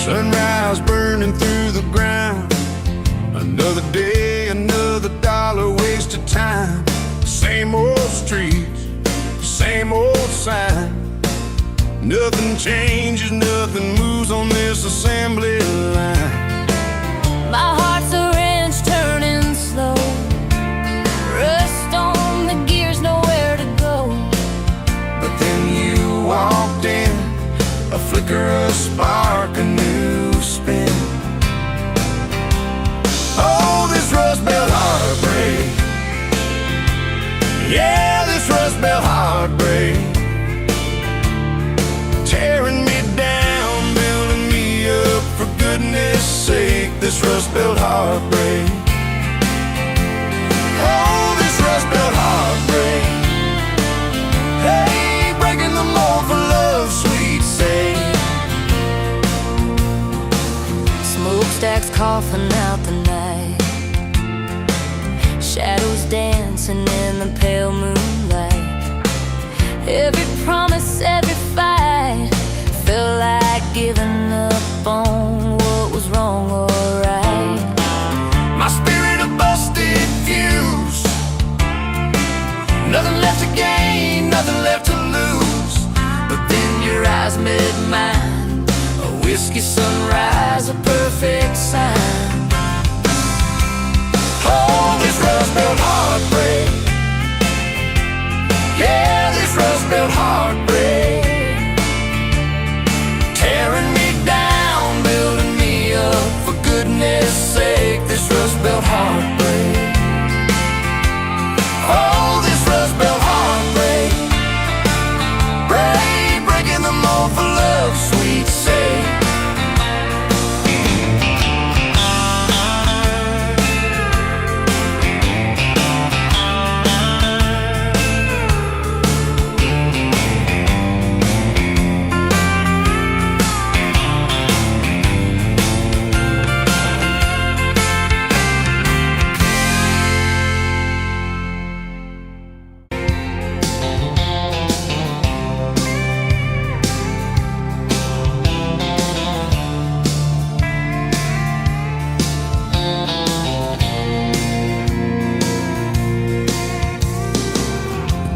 Sunrise burning through the ground. Another day, another dollar wasted time. Same old streets, same old sign. Nothing changes, nothing moves on this assembly line. My heart's a wrench turning slow, rust on the gears, nowhere to go. But then you walked in, a flicker, a spark, a new spin. Oh, this Rust Belt heartbreak. Yeah, this Rust Belt heartbreak. Tearing me down, building me up, for goodness sake, this Rust Belt heartbreak. Oh, this Rust Belt heartbreak. Hey, breaking the mold for love's sweet sake. Smokestacks coughing out the night, shadows dancing in the pale moonlight. Every promise, every fight felt like giving up on what was wrong or right. My spirit a busted fuse, nothing left to gain, nothing left to lose. But then your eyes met mine, a whiskey sunrise, a perfect sign. Oh, this Rust Belt heartbreak. Yeah, this Rust Belt heartbreak. Tearing me down, building me up, for goodness sake, this Rust Belt heartbreak. Oh, this Rust Belt heartbreak. Breaking the mold for love's sweet sake.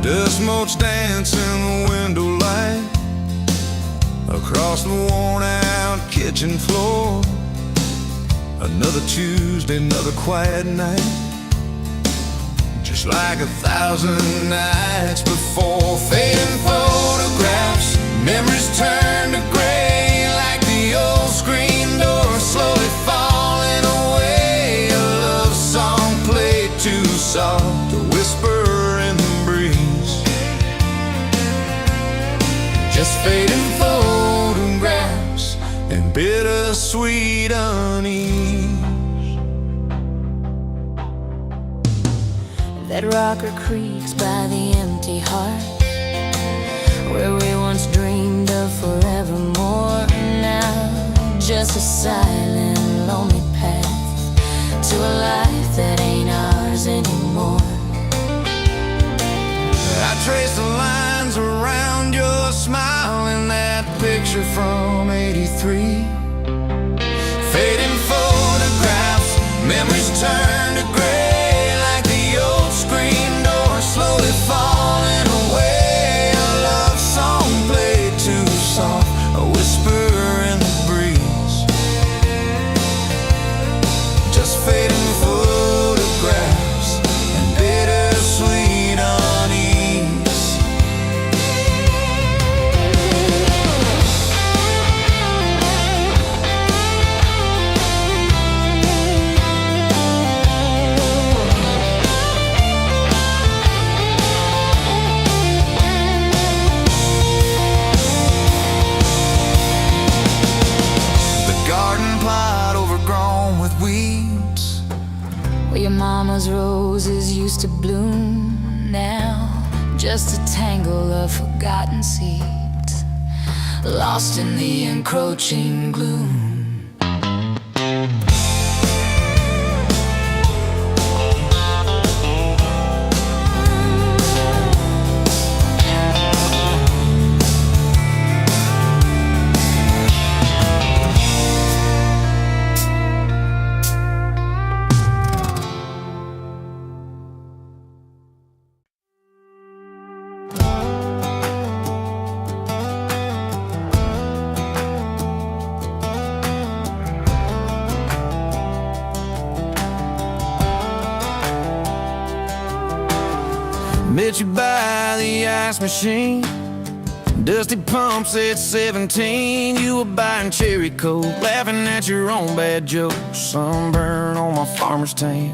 Dust motes dance in the window light, across the worn out kitchen floor. Another Tuesday, another quiet night, just like 1,000 nights before. Fading photographs, memories turn to gray, like the old screen door slowly falling away. A love song played too soft, a whisper in the breeze. Just fading photographs and bittersweet unease. That rocker creaks by the empty heart, where we once dreamed of forevermore. Now just a silent, lonely path to a life that ain't ours anymore. I trace the lines around your smile in that picture from '83. Fading photographs, memories turn to gray, like the old screen door slowly falling away. A love song played too soft, a whisper in the breeze. Just fading photographs and bittersweet unease. Where your mama's roses used to bloom, now just a tangle of forgotten seeds, lost in the encroaching gloom. met you by the ice machine. Dusty pumps at 17. You were buying cherry coke, laughing at your own bad jokes. Sunburn on my farmer's tan.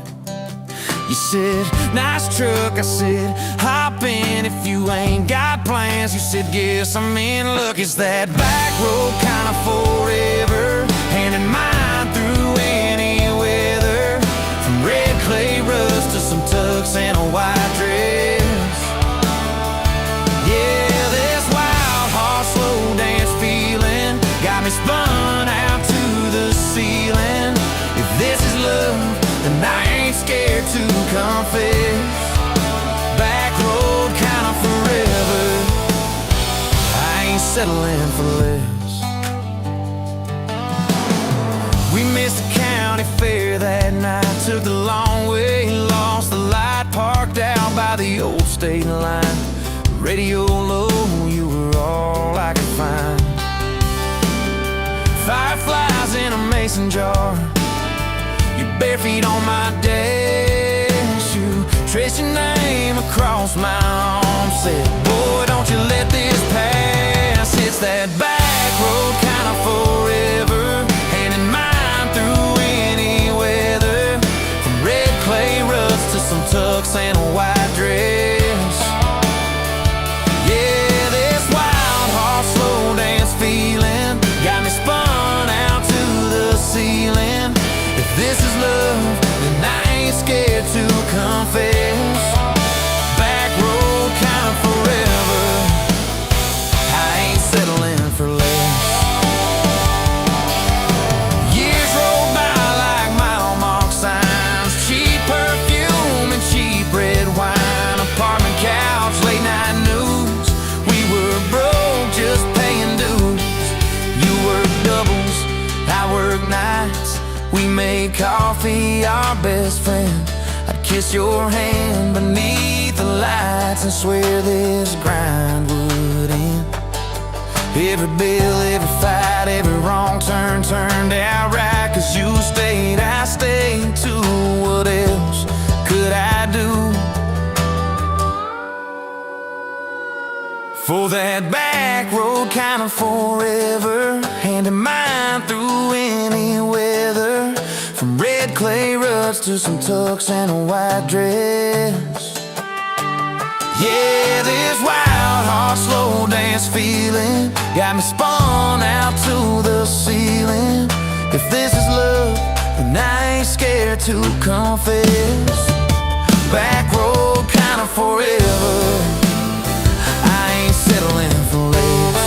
You said, nice truck. I said, hop in if you ain't got plans. You said, guess I'm in. Look, it's that back road kind of forever, hand in mine through any weather. From red clay rust to some tux and a white dress. Yeah, this wild horse slow dance feeling got me spun out to the ceiling. If this is love, then I ain't scared to confess. Back road kinda forever, I ain't settling for less. We missed the county fair that night, took the long way, lost the light, parked out by the old state line. Radio low, you were all I could find. Fireflies in a mason jar, your bare feet on my dash. You traced your name across my arm, said, boy, don't you let this pass. It's that back road kind of forever, hand in mine through any weather. From red clay rust to some tux and a white dress. Yeah, this wild horse slow dance feeling got me spun out to the ceiling. If this is love, then I ain't scared to confess. Back road kind of forever, I ain't settling for less. Years roll by like mile mark signs, cheap perfume and cheap red wine, apartment couch, late night news. We were broke, just paying dues. You work doubles, I work nights. We made coffee our best friend. I'd kiss your hand beneath the lights and swear this grind would end. Every bill, every fight, every wrong turn turned out right. Cause you stayed, I stayed too. What else could I do? For that back road kind of forever, hand in mine through any weather. From red clay ruts to some tux and a white dress. Yeah, this wild horse slow dance feeling got me spun out to the ceiling. If this is love, then I ain't scared to confess. Back road kind of forever, I ain't settling for less.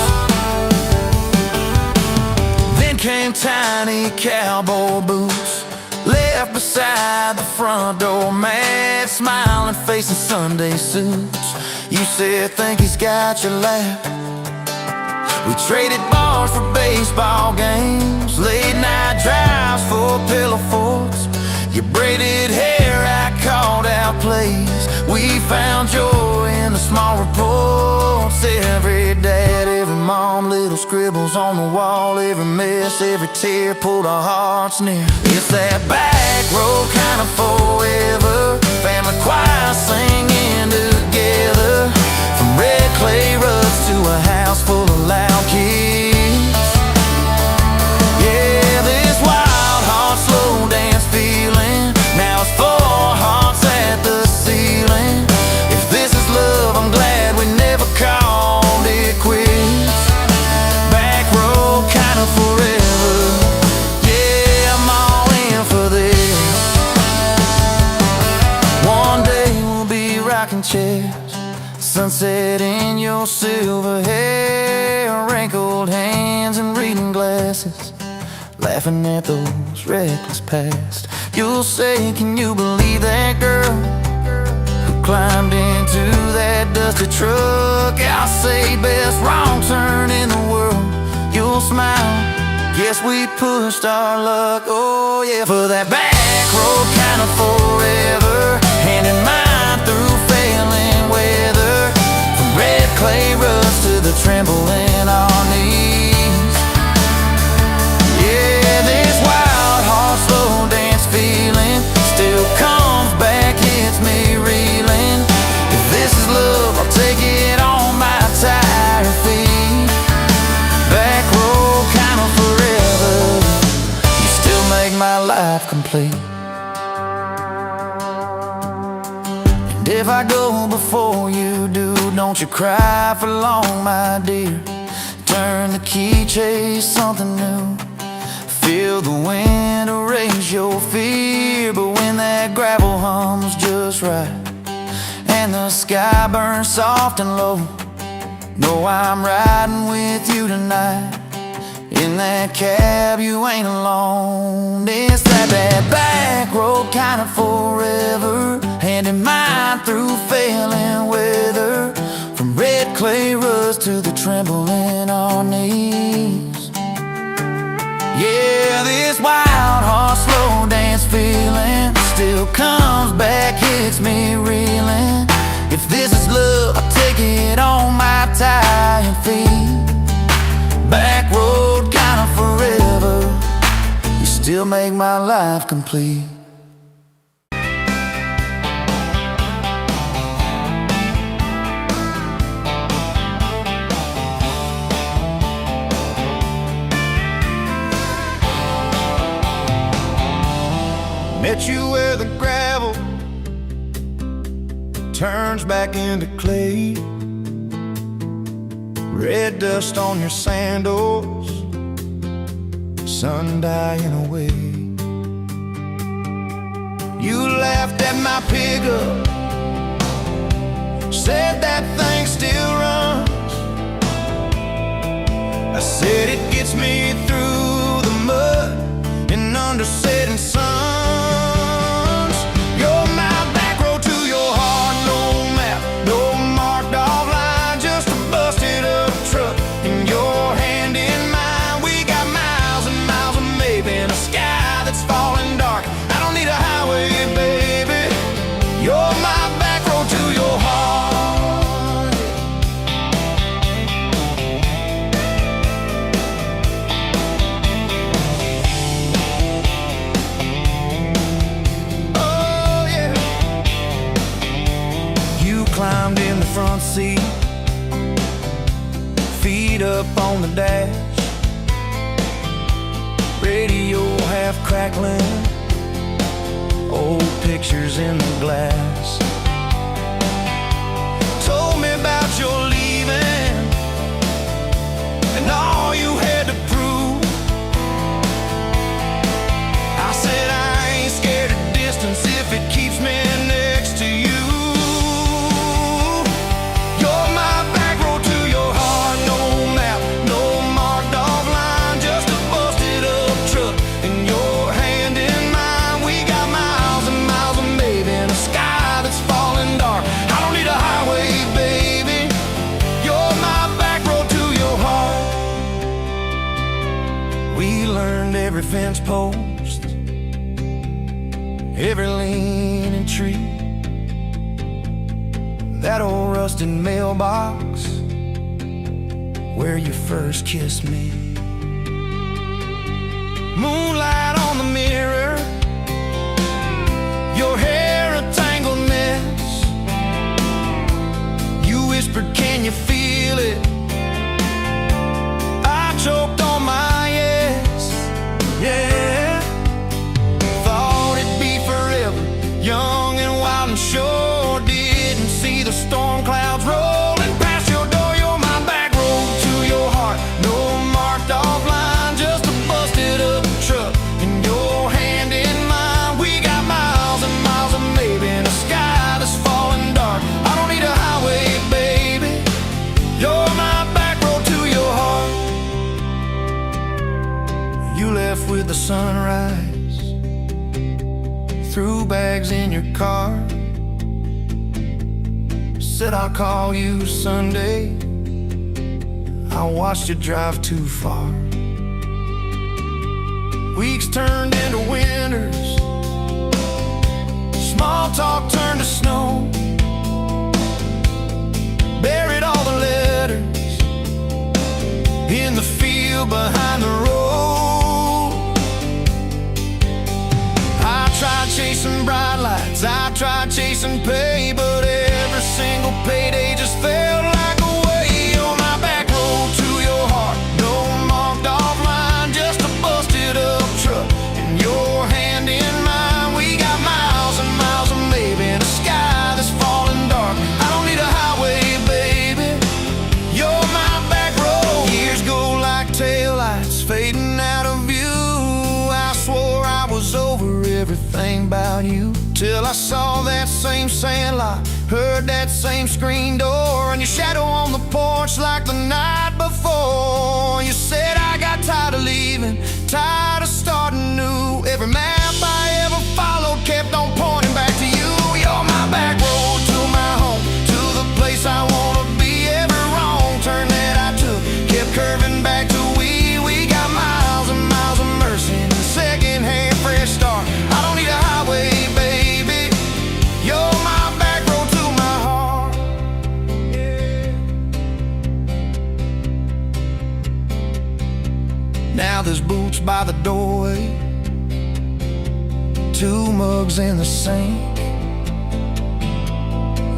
Then came tiny cowboy boots, left beside the front door, mad smiling face in Sunday suits. You said, think he's got your lap. We traded bars for baseball games, late night drives for pillow forts. Your braided hair, I called out plays. We found joy in the small reports. Every dad, every mom, little scribbles on the wall. Every mess, every tear pulled our hearts near. It's that back road kind of forever, family choir singing together. From red clay ruts to a house full of loud kids. Yeah, this wild horse slow dance feeling, now it's 4 hearts at the ceiling. If this is love, I'm glad we never called it quits. Back road kind of forever, yeah, I'm all in for this. One day we'll be rocking chairs, sunset in your silver hair, wrinkled hands and reading glasses, laughing at those reckless past. You'll say, can you believe that girl who climbed into that dusty truck? I'll say, best wrong turn in the world. You'll smile, guess we pushed our luck. Oh yeah, for that back road kind of forever, hand in mine through failing weather. From red clay rust to the tremble in our knees. Yeah, this wild horse slow dance feeling still comes back, hits me reeling. If this is love, life complete. And if I go before you do, don't you cry for long, my dear. Turn the key, chase something new. Feel the wind erase your fear. But when that gravel hums just right and the sky burns soft and low, know I'm riding with you tonight. In that cab you ain't alone. It's that back road kind of forever, hand in mind through failing weather. From red clay rust to the tremble in our knees. Yeah, this wild horse slow dance feeling still comes back, hits me reeling. If this is love, I'll take it on my tired feet. Back road kind of forever, you still make my life complete. Met you where the gravel turns back into clay. Red dust on your sandals, sun dying away. You laughed at my pickup, said that thing still runs. I said it gets me through the mud and under setting sun. Climbed in the front seat, feet up on the dash, radio half crackling, old pictures in the glass. Told me about your leaving and all you had to prove. I said I ain't scared of distance if it keeps me next to you. Every fence post, every leaning tree, that old rusted mailbox where you first kissed me. Moonlight on the mirror, your hair a tangled mess. You whispered, can you feel it? I choked on my yes. Yeah, thought it'd be forever, young and wild and sure. Didn't see the storm clouds rolling past your door. You're my back road to your heart, no marked off line, just a busted up truck and your hand in mine. We got miles and miles of maybe in a sky that's falling dark. I don't need a highway, baby, you're my back road to your heart. You left with the sunrise, threw bags in your car, said I'll call you Sunday. I watched you drive too far. Weeks turned into winters, small talk turned to snow. Buried all the letters in the field behind the road. I tried chasing bright lights, I tried chasing pay, but every single payday just felt like a way. On my back road to your heart, no marked off line, just a busted up truck and your hand in out of view. I swore I was over everything about you, till I saw that same sandlot, heard that same screen door, and your shadow on the porch like the night before. You said I got tired of leaving, tired of starting new. Every map I ever followed kept on pointing back to you. You're my back road to my home, to the place I wanna be. Every wrong turn that I took kept curving back to we got miles and miles of mercy and a second-hand fresh start. I don't need a highway, baby. You're my back road to my heart. Yeah. Now there's boots by the doorway, 2 mugs in the sink,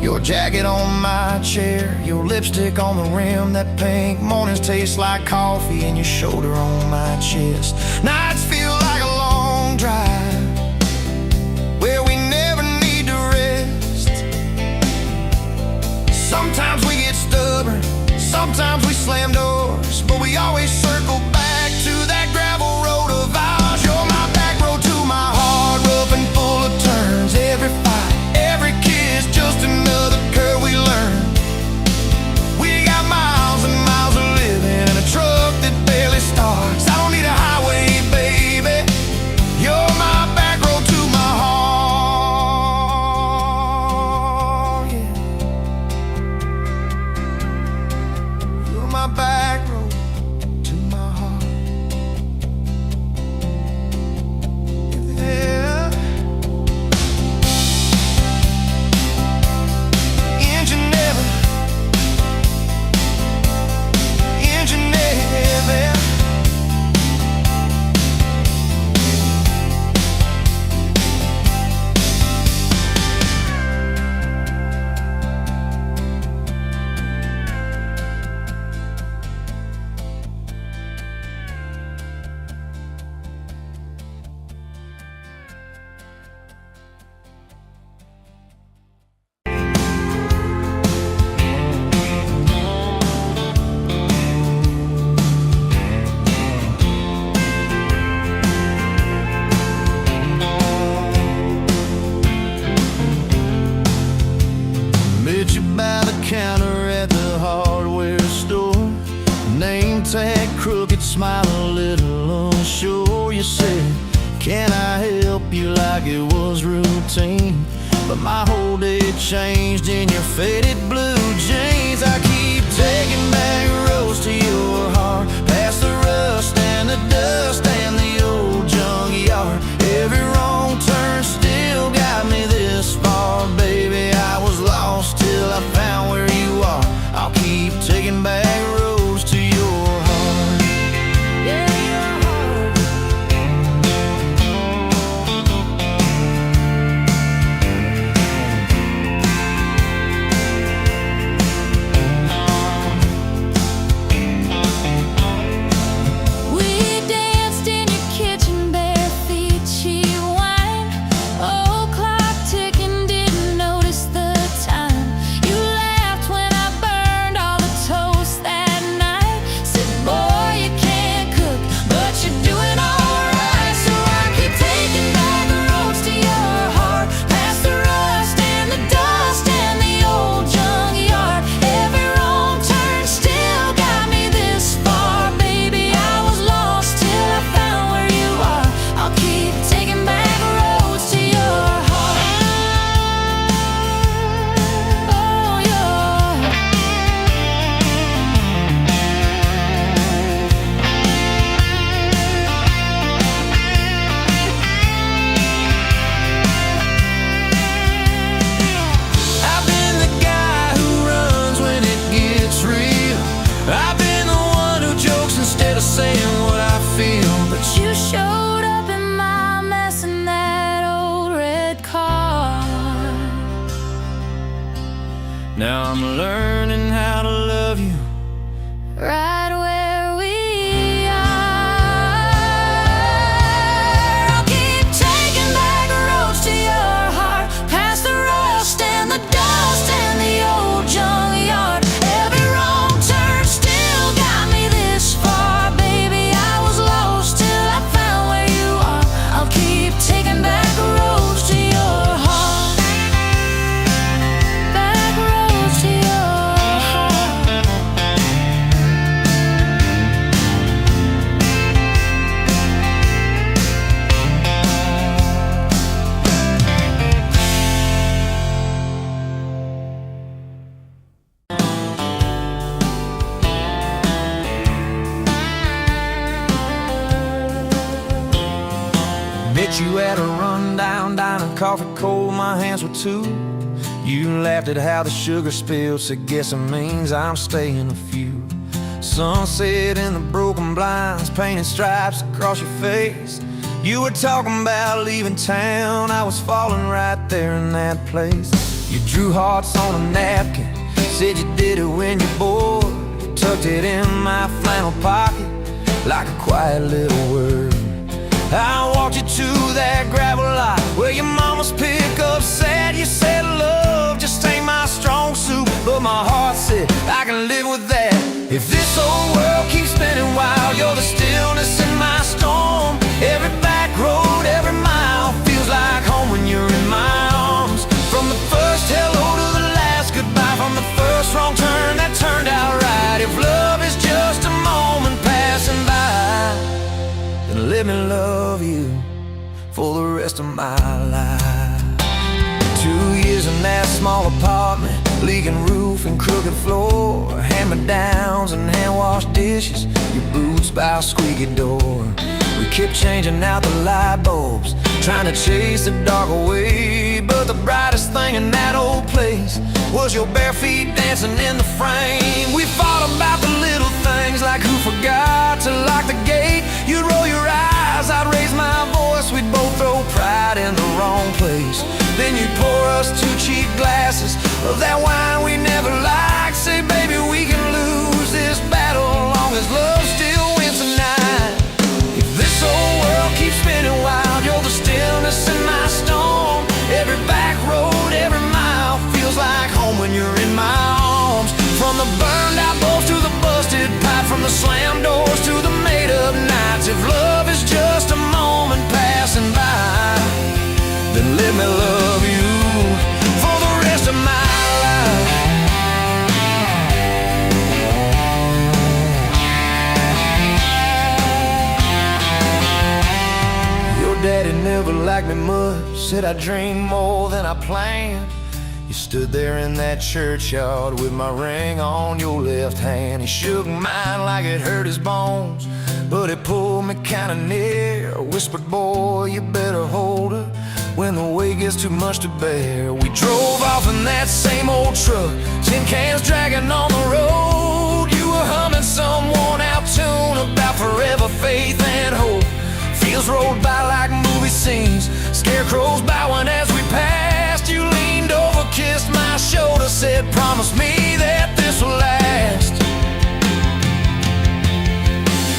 your jacket on my chair, your lipstick on the rim, that pink. Mornings taste like coffee and your shoulder on my chest. Nights feel like a long drive where we never need to rest. Sometimes we get stubborn, sometimes we slam doors, but we always circle back to that gravel road of ours. You're my back road to my heart, rough and full of turns. Every fight, every kiss, just another curve we learn. We got miles and miles of living in a truck that barely starts. I don't need a highway, baby. You're my back road to my heart. Yeah. You're my back road to my heart. Yeah. Engine never, engine never. Met you by the counter at the hardware store. Name tag crooked, smile a little unsure. You said, can I help you, like it was routine? But my whole day changed in your faded blue jeans. I keep taking back roads to your heart, past the rust and the dust and the old junkyard. Every wrong turn still got me this far, baby. I was lost till I found where you are. I'll keep taking back roads to your heart. Yeah, your heart. We danced in your kitchen, bare feet, cheap wine. Old clock ticking, didn't notice the time. You laughed when I burned all the toast that night. Said, boy, you can't cook, but you're doing alright. So I keep taking back the roads to your heart, past the rust and the dust and the old junkyard. Every wrong turn still got me this far, baby. I was lost till I found where you are. I'll keep taking back roads to your heart. Oh, your I've been the guy who runs when it gets real. I've been the one who jokes instead of saying what I feel. But you showed up in my mess in that old red car. now I'm learning how to love you. Right where we are. I'll keep taking back roads to your heart, past the rust and the dust and the old junkyard. Every wrong turn still got me this far, baby. I was lost till you at a rundown diner, coffee cold, my hands were too. You laughed at how the sugar spilled, said guess it means I'm staying a few. Sunset in the broken blinds, painted stripes across your face. You were talking about leaving town, I was falling right there in that place. You drew hearts on a napkin, said you did it when you're bored. Tucked it in my flannel pocket like a quiet little word. I walked you to that gravel lot where your mama's pickup sat. You said love just ain't my strong suit, but my heart said I can live with that. If this old world keeps spinning wild, you're the stillness in my storm. Every back road, every mile feels like home when you're in my arms. From the first hello to the last goodbye, from the first wrong turn that turned out right. If love is just a moment passing by, then let me love you for the rest of my life. 2 years in that small apartment, leaking roof and crooked floor, hand-me-downs and hand-washed dishes, your boots by a squeaky door. We kept changing out the light bulbs, trying to chase the dark away, but the brightest thing in that old place was your bare feet dancing in the frame. We fought about the little things, like who forgot to lock the gate. You'd roll your eyes, I'd raise my voice, we'd both throw pride in the wrong place. Then you'd pour us 2 cheap glasses of that wine we never liked. Say, baby, we can lose this battle long as love still wins tonight. If this old world keeps spinning wild, you're the stillness in my storm. Every back road, every mile feels like home when you're in my arms. From the burned out bulbs to the busted pipe, from the slammed doors to the made up nights. If love is just a moment passing by, then let me love you for the rest of my life. Your daddy never liked me much, said I dreamed more than I planned. You stood there in that churchyard with my ring on your left hand. He shook mine like it hurt his bones, but he pulled me kinda near, whispered, boy, you better hold her when the weight gets too much to bear. We drove off in that same old truck, tin cans dragging on the road. You were humming some worn-out tune about forever faith and hope. Fields rolled by like movie scenes, scarecrows bowing as we passed. You leaned over, kissed my shoulder, said, promise me that this will last.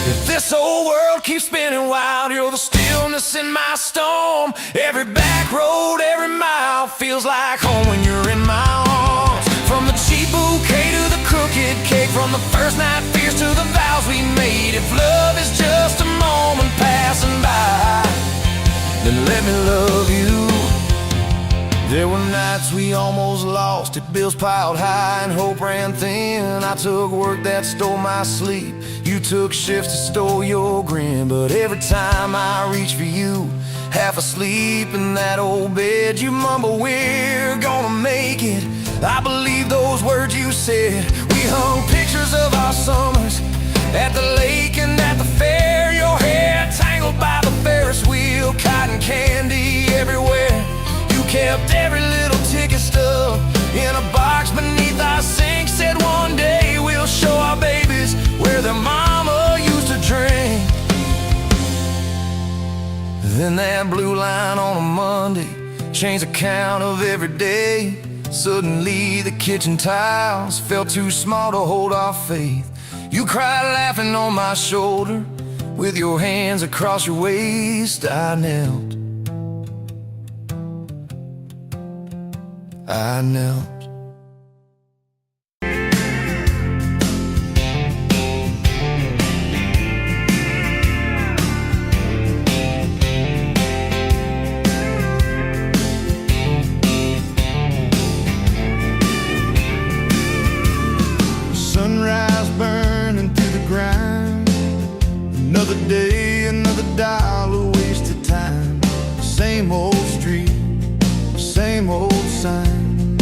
If this old world keeps spinning wild, you're the stillness in my storm. Every back road, every mile feels like home when you're in my arms. From the cheap bouquet to the crooked cake, from the first night fears to the vows we made. If love is just a moment passing by, then let me love you. There were nights we almost lost it, bills piled high and hope ran thin. I took work that stole my sleep, you took shifts that stole your grin. But every time I reach for you, half asleep in that old bed, you mumble, we're gonna make it. I believe those words you said. We hung pictures of our summers at the lake and at the fair. Your hair tangled by the Ferris wheel, cotton candy everywhere. You kept every little ticket stub in a box beneath our sink. Said one day we'll show our babies where their mama used to drink. Then that blue line on a Monday changed the count of every day. Suddenly the kitchen tiles felt too small to hold our faith. You cried laughing on my shoulder, with your hands across your waist. I knelt. Sunrise burning through the grind. Another day, another dollar wasted time. Same old street, same old sign.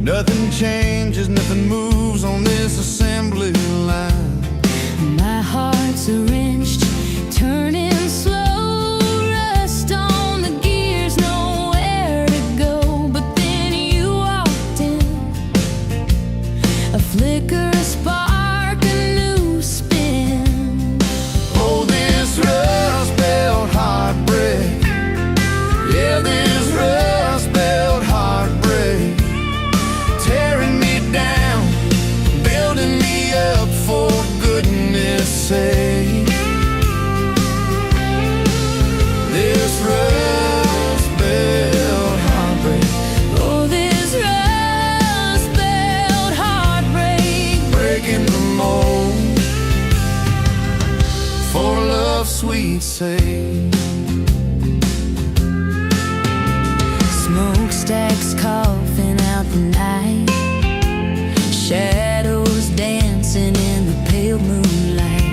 Nothing changes, nothing moves on this assembly line. My heart's a wrenched, turning slow, rust on love, sweet say. Smokestacks coughing out the night, shadows dancing in the pale moonlight.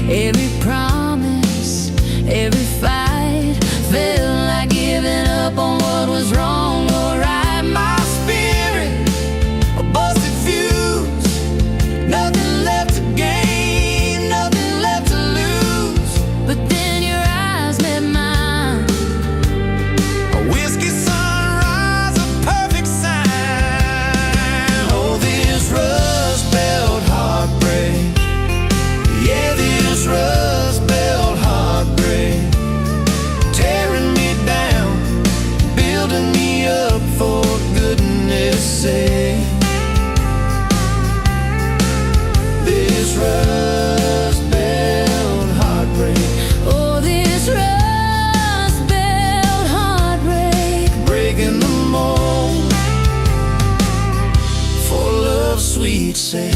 Every promise, every fight felt like giving up on what was wrong or right. My spirit, a busted fuse, nothing left to gain, nothing left to lose. But then your eyes met mine. A whiskey sunrise, a perfect sign. Oh, this rust belt heartbreak, yeah, this rust belt heartbreak, tearing me down, building me up, for goodness sake. This rust belt heartbreak, Oh, this rust belt heartbreak. breaking the mold, for love's sweet sake.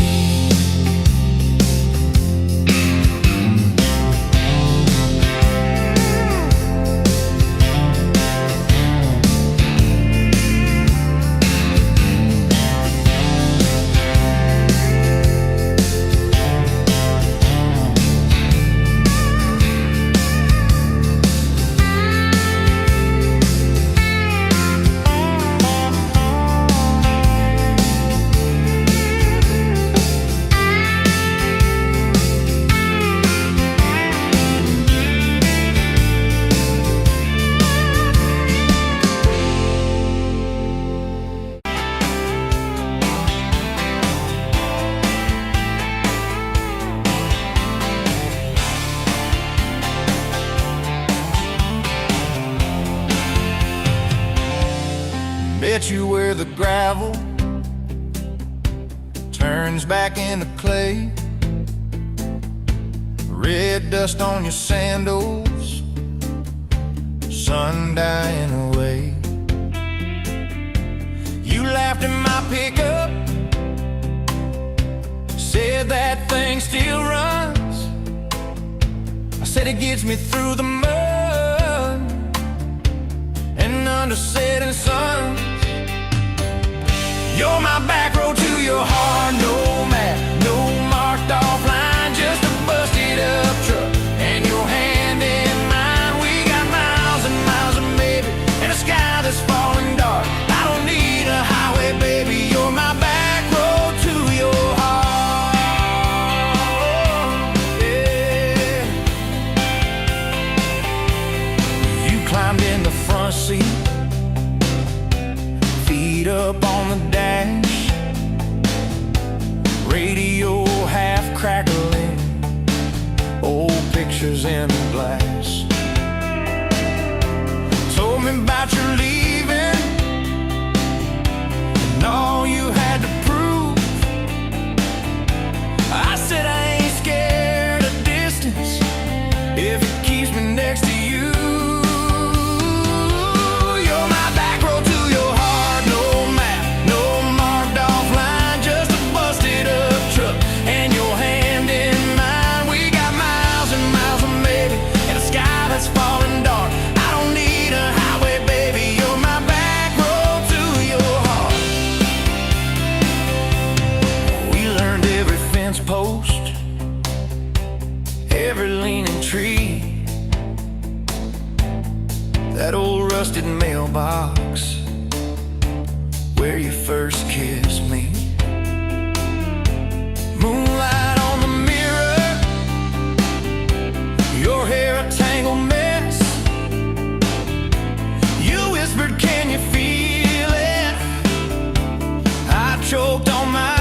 Bet you where the gravel turns back into clay, red dust on your sandals, sun dying away. You laughed in my pickup, said that thing still runs. I said it gets me through the mud and under setting suns. You're my back road to your heart, no map, no marked off line, just a busted up truck and your hand in mine. We got miles and miles of maybe, and a sky that's falling dark. I don't need a highway, baby, you're my back road to your heart, yeah. You climbed in the front seat, feet up on the dash, radio half crackling, old pictures in the glass. Told me about your leaving and all you had to prove. I said I ain't scared of distance if it keeps me next to you. Post, every leaning tree, that old rusted mailbox where you first kissed me. Moonlight on the mirror, your hair a tangled mess. You whispered, can you feel it? I choked on my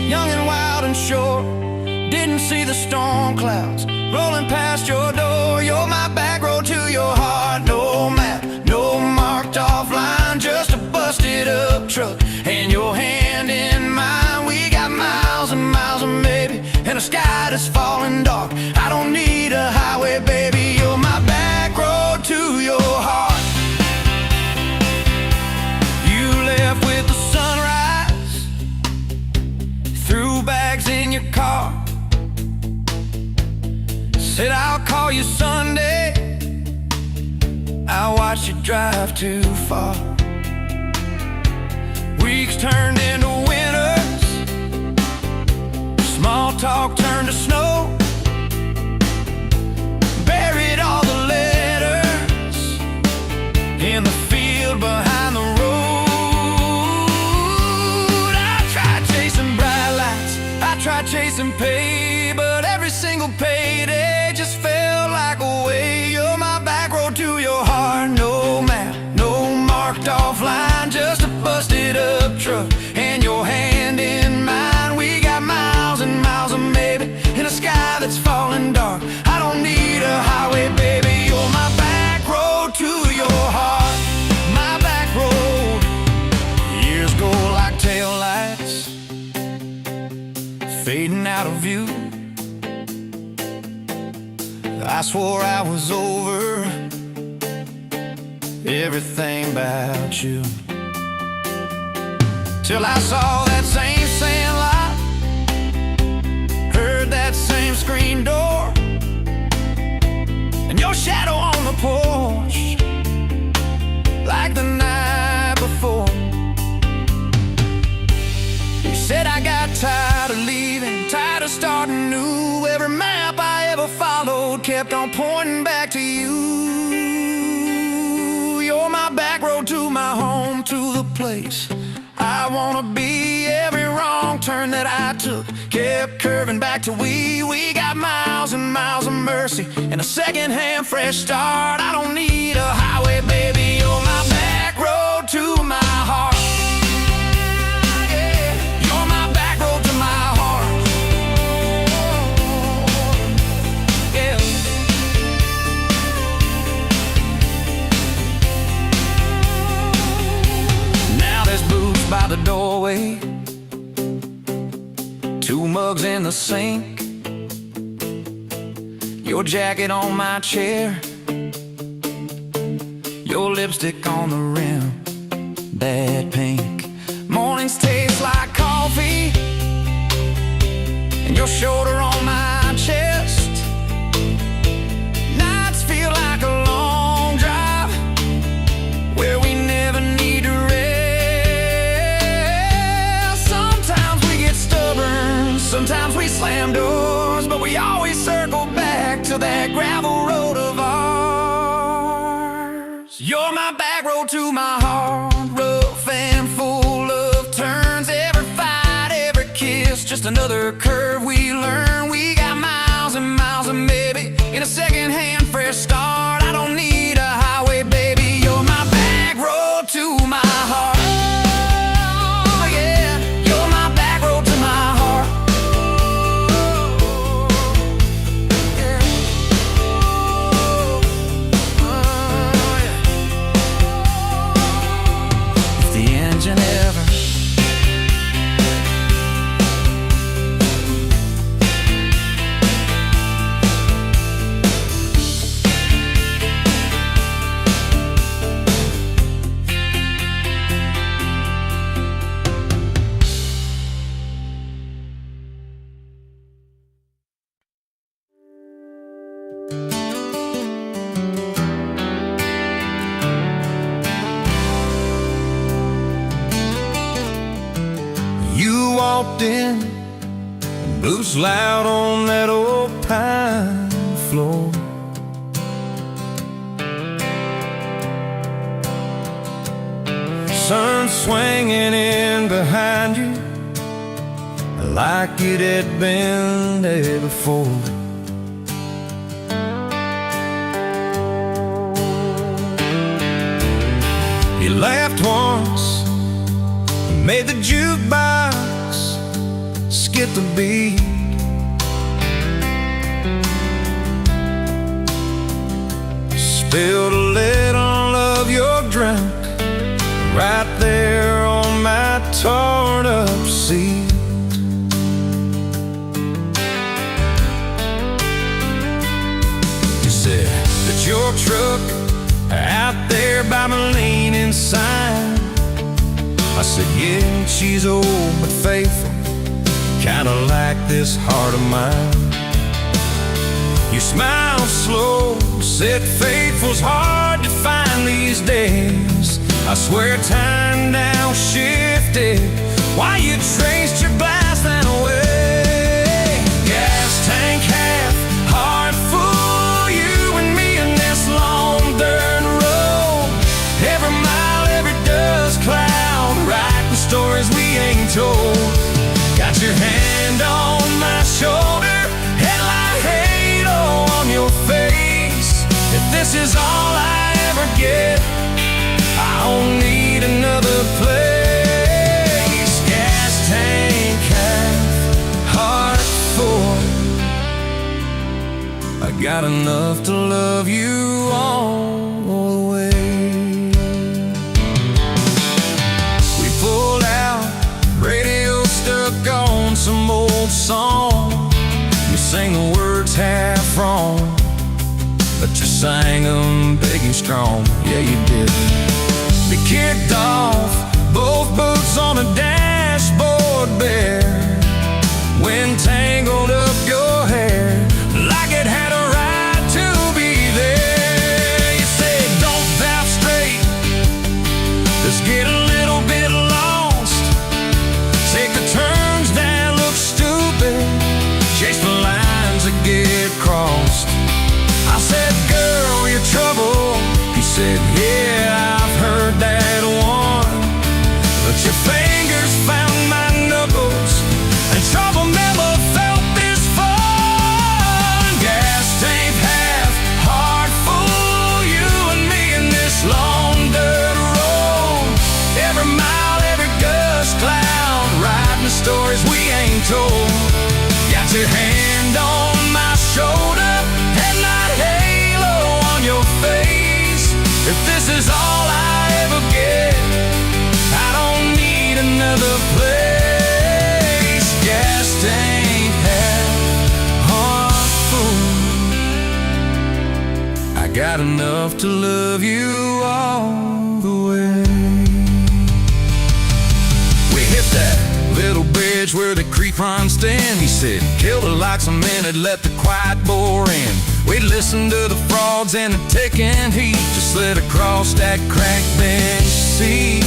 young and wild and short, didn't see the storm clouds rolling past your door. You're my back road to your heart, no map, no marked off line, just a busted up truck and your hand in mine. We got miles and miles of maybe, and a sky that's falling dark. I don't need a highway, baby, you're my back road to your heart. You left with the sunrise, through bags in your car. Said I'll call you Sunday. I watched you drive too far. Weeks turned into winters. Small talk turned to snow. Buried all the letters in the field behind the road. I tried chasing bright lights, I tried chasing pay, but every single payday just felt like a way. You're my back road to your heart. No map, no marked off line, just a busted up truck and your hand in mine. We got miles and miles of maybe in a sky that's falling dark. I don't need a highway, baby. You're my back road to your heart. My back road. Years go like taillights, fading out of view. I swore I was over everything about you, till I saw that same sandlot, heard that same screen door, and your shadow on the porch, like the night before. You said I got tired of leaving, tired of starting new. Every map I ever followed kept on pointing back to you. You're my back road to my home, to the place I wanna be. Every wrong turn that I took kept curving back to we. We got miles and miles of mercy and a second-hand fresh start. I don't need a highway, baby. You're my back road to my heart. Yeah, you're my back road to my heart. Yeah. Now there's boots by the doorway, 2 mugs in the sink, your jacket on my chair, your lipstick on the rim, that pink. Mornings taste like coffee, and your shoulder on my chest. Nights feel like a long drive, where we never need to rest. Sometimes we get stubborn, sometimes we slam doors, but we always circle back to that gravel road of ours. You're my back road to my heart, rough and full of turns. Every fight, every kiss, just another curve we learn. We got miles and miles of maybe in a second-hand fresh start. I don't need a highway, baby. You're my back road to my heart. Oh, yeah, you're my back road to my heart. Yeah. Oh, yeah. If the engine ever You walked in, boots loud on that old pine floor. Sun swinging in behind you like it had been there before. You laughed once, made the jukebox skip the beat. Spilled a little of your drink right there on my torn up seat. You said that your truck out there by my leaning sign. I said, yeah, she's old but faithful, kinda like like this heart of mine. You smiled slow, said faith was hard to find these days. I swear time now shifted while you traced your glass that away. Gas tank half, heart full, you and me in this long dirt road. Every mile, every dust cloud, writing stories we ain't told. Got your hand on my shoulder, headlight halo on your face. If this is all I ever get, I don't need another place. Gas tank half, heart full. I got enough to love you all the way. We pulled out, radio stuck on some old song. You sang the words half wrong, but you sang them big and strong. Yeah, you did. We kicked off, both boots on the dashboard bare. Wind tangled up your hair like it had a right to be there. You said, don't valve straight, let's get a little bit lost. Take the turns that look stupid, chase the lines that get crossed. I said, girl, you're trouble. He said, yeah, I've heard that one. But your fingers found my knuckles, and trouble never felt this fun. Gas tank half, heart full, you and me in this long dirt road. Every mile, every gust cloud, writing stories we ain't told. Got your hand on my shoulder, headlight halo on your face. If this is all I ever get, I don't need another place. Gas tank half, heart full. I got enough to love you all the way. We hit that little bridge where the creek runs stand. He said, kill the lights a minute, let the quiet bore in. We'd listen to the frogs and the ticking heat, just slid across that cracked bench seat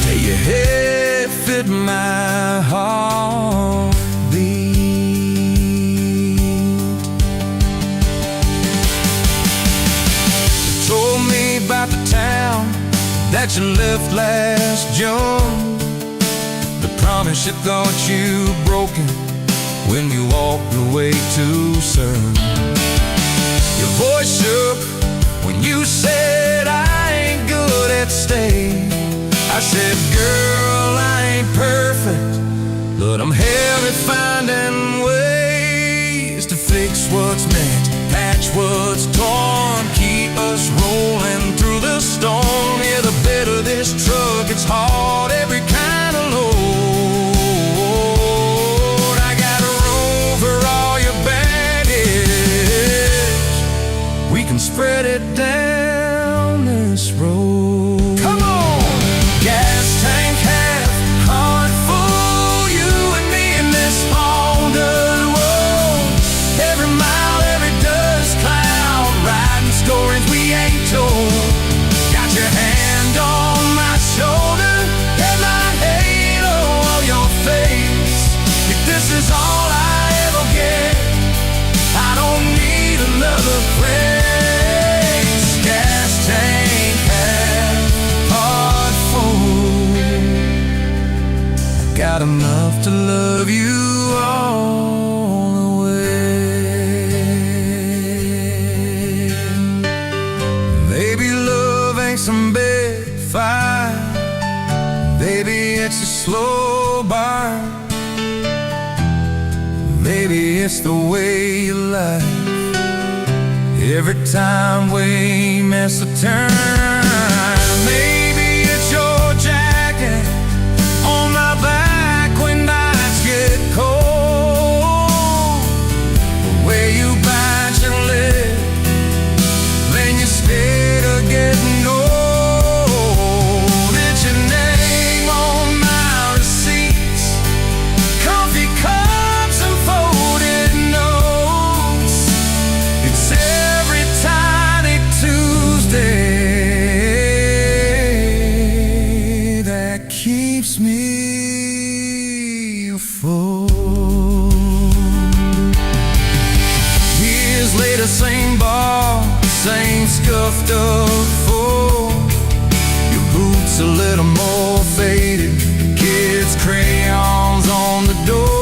till your head fit my heartbeat. You told me about the town that you left last June, the promise you thought you broken when you walked away too soon. Your voice shook when you said, I ain't good at staying. I said, girl, I ain't perfect, but I'm hell at finding ways to fix what's meant, patch what's torn, keep us rolling through the storm. Yeah, the bed of this truck, it's hard, every kind of load. Spread it down this road. Come on! Gas tank half, heart full, you and me in this long dirt road. Every mile, every dust cloud, writing stories we ain't told. Got your hand on my shoulder, headlight halo on your face. If this is all I ever get, I don't need another friend. Got enough to love you all the way. Maybe love ain't some big fight, maybe it's a slow burn. Maybe it's the way you lie every time we miss a turn. Maybe it's your jacket on my back when nights get cold, the way you bite your lip, then you stay to getting old. It's your name on my receipts, comfy Years later, same bar, same scuffed up floor. Your boots a little more faded, kids' crayons on the door.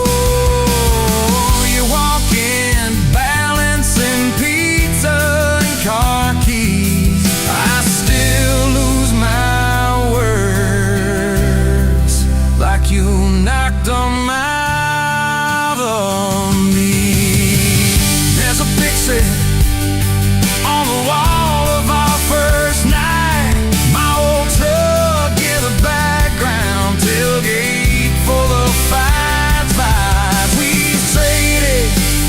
You walk in, balancing pizza and car keys. I still lose my words, like you knocked them out of me. There's a picture on the wall of our first night. My old truck in the background, tailgate full of fights. We traded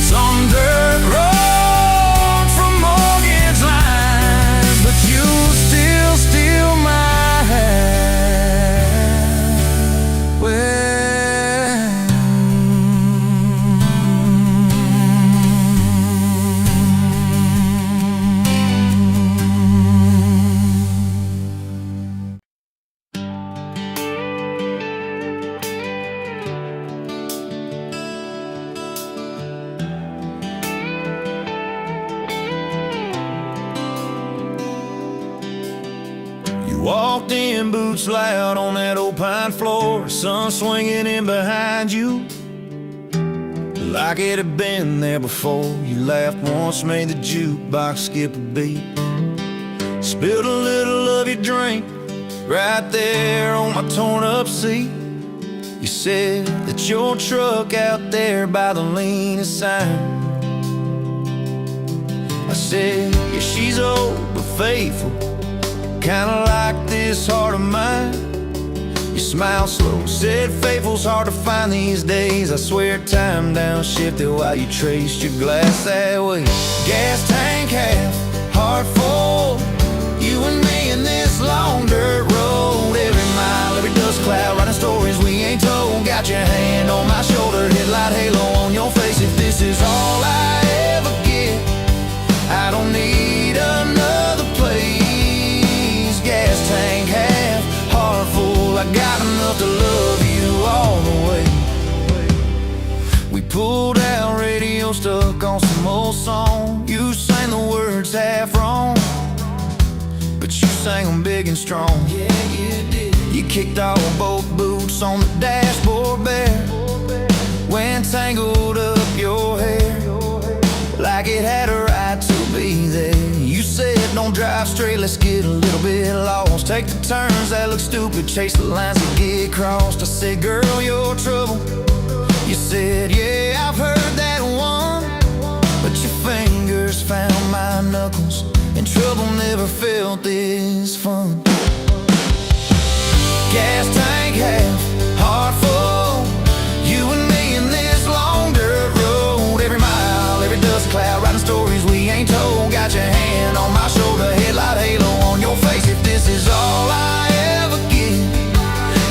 some dirt road for mortgage lines, but you still steal my hand. You walked in, boots loud on that old pine floor, sun swinging in behind you, like it had been there before. You laughed once, made the jukebox skip a beat, spilled a little of your drink right there on my torn up seat. You said that your truck out there by the leanest sign. I said, yeah, she's old but faithful, kinda like this heart of mine. You smiled slow, said faithful's hard to find these days. I swear time downshifted while you traced your glass that way. Gas tank half, heart full, you and me in this long dirt road. Every mile, every dust cloud, writing stories we ain't told. Got your hand on my shoulder, headlight halo on your face. If this is all I ever get, I don't need another place. Gas tank half, heart full, I got enough to love you all the way. We pulled out, radio stuck on some old song. You sang the words half wrong, but you sang them big and strong. Yeah, you did. You kicked off both boots on the dashboard bare, when tangled up your hair like it had a right to be there. You said don't drive straight, let's get a little bit lost, take the turns that look stupid, chase the lines that get crossed. I said, girl, you're trouble. You said, yeah, I've heard that one, but your fingers found my knuckles, and trouble never felt this fun. Gas tank half, heart full, you and me in this long dirt road. Every mile, every dust cloud, writing stories we ain't told. Got your hand on my shoulder, headlight halo on your face. If this is all I ever get,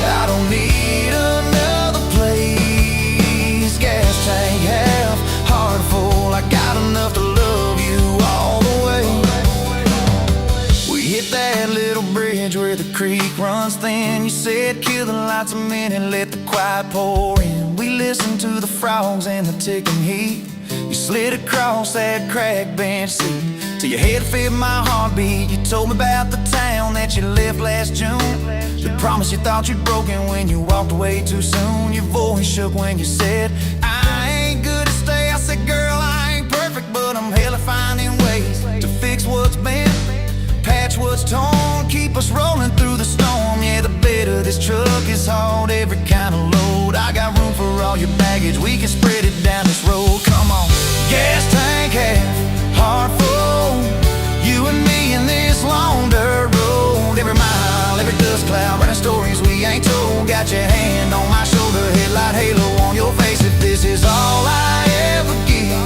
I don't need another place. Gas tank half, heart full, I got enough to love you all the way. We hit that little bridge where the creek runs thin. You said kill the lights a minute, let the quiet pour in. We listened to the frogs and the ticking heat. You slid across that cracked bench seat till your head fit my heartbeat. You told me about the town that you left last June, the promise you thought you'd broken when you walked away too soon. Your voice shook when you said, I ain't good to stay. I said, girl, I ain't perfect, but I'm hella finding ways to fix what's bent, patch what's torn, keep us rolling through the storm. Yeah, the bed of this truck is hauled, every kind of load. I got room for all your baggage, we can spread it down this road. Come on. Gas tank half, heart full, you and me in this long dirt road. Every mile, every dust cloud, writing stories we ain't told. Got your hand on my shoulder, headlight halo on your face. If this is all I ever get,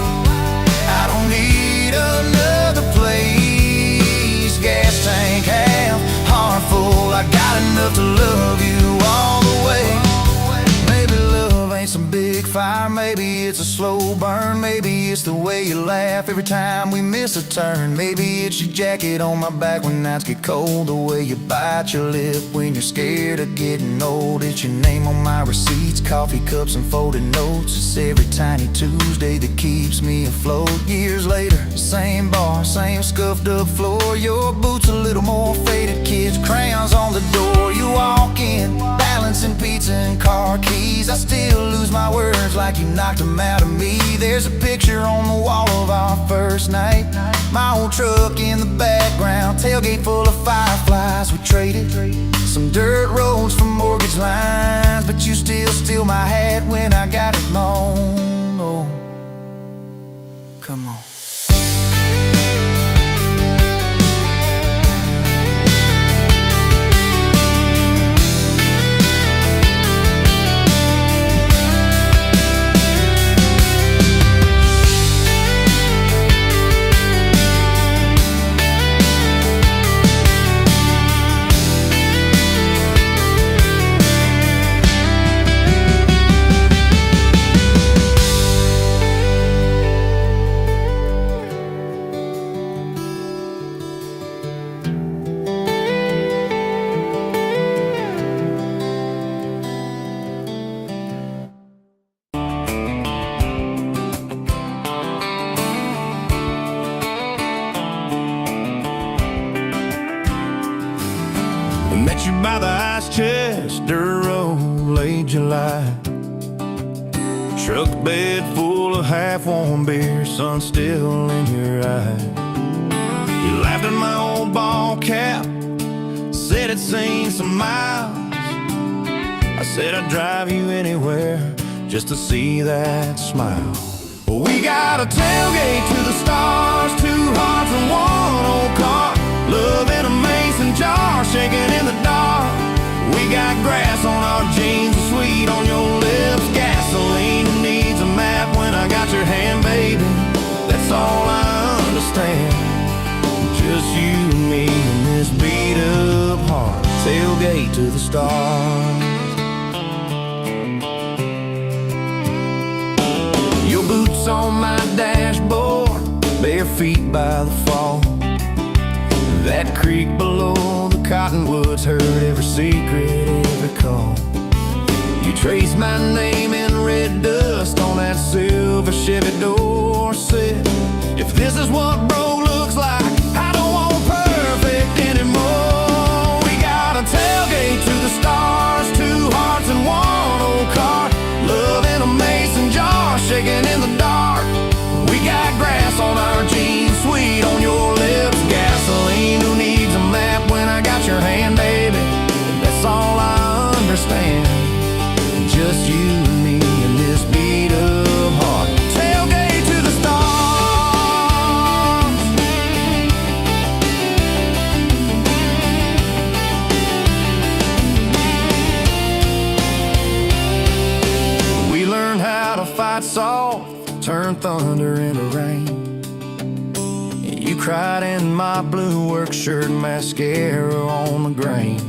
I don't need another place. Gas tank half, heart full, I got enough to love you all the way. Maybe love ain't some big fire, maybe it's a slow burn. Maybe it's the way you laugh every time we miss a turn. Maybe it's your jacket on my back when nights get cold. The way you bite your lip when you're scared of getting old. It's your name on my receipts, coffee cups and folded notes. It's every tiny Tuesday that keeps me afloat. Years later, same bar, same scuffed up floor. Your boots a little more faded, kids' crayons on the door. You walk in, balancing pizza and car keys. I still lose my words like you knocked them out of me. There's a picture on the wall of our first night. My old truck in the background, tailgate full of fireflies. We traded some dirt roads for mortgage lines, but you still steal my hat when I got it wrong. Oh, come on. Met you by the ice chest, dirt road, late July. Truck bed full of half-warm beer, sun still in your eye. You laughed at my old ball cap, said it's seen some miles. I said I'd drive you anywhere just to see that smile. We got a tailgate to the stars, 2 hearts and 1 old car. Love in a mason jar, shaking in the dark. We got grass on our jeans, and sweet on your lips. Gasoline who needs a map when I got your hand, baby. That's all I understand. Just you and me in this beat up heart. Tailgate to the stars. Your boots on my dashboard, bare feet by the fall. That creek below the cottonwoods heard every secret, every call. You traced my name in red dust on that silver Chevy Dorset. If this is what broke looks like, I don't want perfect anymore. We got a tailgate to the stars, 2 hearts and 1 old car. Love in a mason jar, shaking in the dark. We got grass on our jeans, sweet on your lips. Gasoline who needs a map when I got your hand, baby. That's all I understand. Just you and me in this beat up heart. Tailgate to the stars. We learned how to fight soft, turn thunder into rain. You cried in my blue work shirt, mascara on the grain.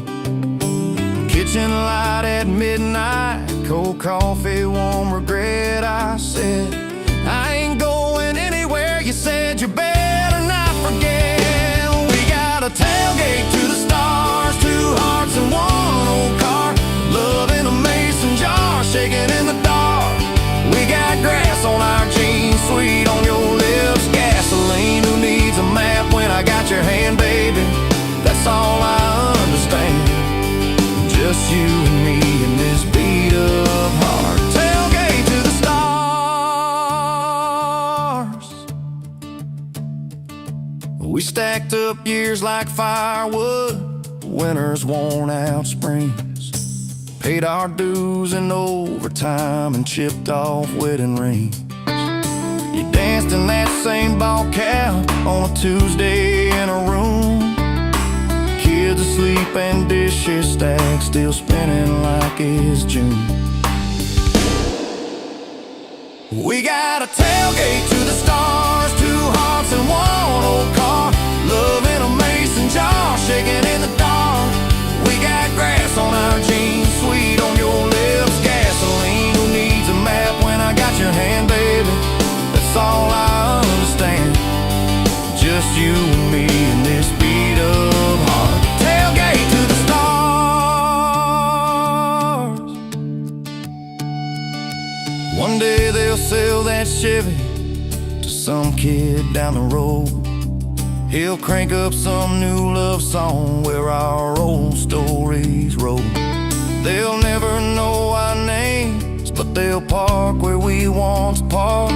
Kitchen light at midnight, cold coffee, warm regret. I said, I ain't going anywhere. You said you better not forget. We got a tailgate to the stars, 2 hearts and 1 old car. Love in a mason jar, shaking in the dark. We got grass on our jeans, sweet on your lips. Gasoline who needs a map when I got your hand, baby. That's all I understand. Just you and me in this beat up heart. Tailgate to the stars. We stacked up years like firewood, winters worn out springs. Paid our dues in overtime and chipped off wedding rings. You danced in that same ball cap on a Tuesday in a room. Kids asleep and dishes stacked, still spinning like it's June. We got a tailgate to the stars, 2 hearts and 1 old car. Love in a mason jar, shaking in the dark. We got grass on our jeans, sweet on your lips. Gasoline who needs a map when Someday they'll sell that Chevy to some kid down the road. He'll crank up some new love song where our old stories roll. They'll never know our names, but they'll park where we once parked,